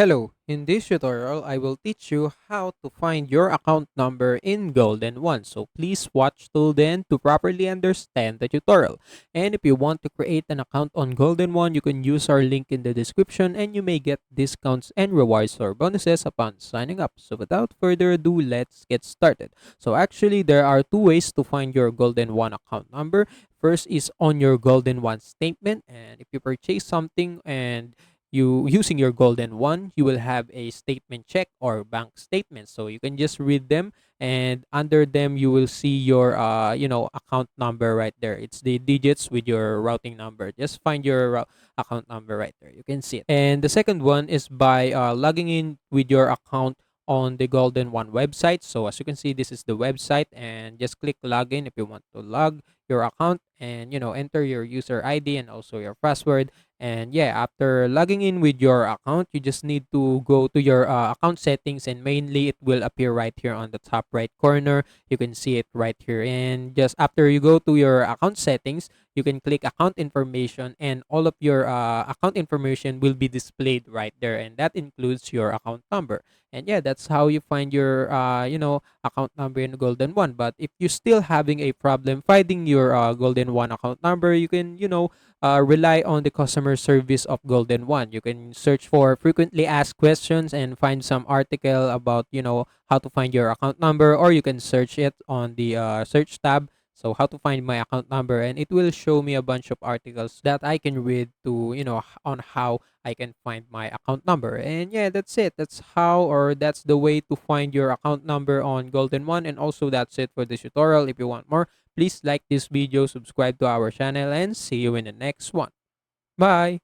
Hello, in this tutorial, I will teach you how to find your account number in Golden One. So please watch till then to properly understand the tutorial. And if you want to create an account on Golden One, you can use our link in the description and you may get discounts and rewards or bonuses upon signing up. So without further ado, let's get started. So actually, there are two ways to find your Golden One account number. First is on your Golden One statement, and if you purchase something and you using your golden one, you will have a statement check or bank statement, so you can just read them, and under them you will see your account number right there. It's the digits with your routing number. Just find your account number right there, you can see it. And the second one is by logging in with your account on the golden one website. So as you can see, this is the website, and just click login if you want to log your account, and enter your user id and also your password. And yeah, after logging in with your account, you just need to go to your account settings, and mainly it will appear right here on the top right corner. You can see it right here. And just after you go to your account settings, you can click account information, and all of your account information will be displayed right there. And that includes your account number. And yeah, that's how you find your account number in Golden One. But if you're still having a problem finding your Golden One account number, you can rely on the customer service of Golden One. You can search for frequently asked questions and find some article about how to find your account number, or you can search it on the search tab. So how to find my account number, and it will show me a bunch of articles that I can read to on how I can find my account number. And yeah, that's it. That's how, or that's the way to find your account number on Golden One. And also that's it for this tutorial. If you want more, please like this video, subscribe to our channel, and see you in the next one. Bye.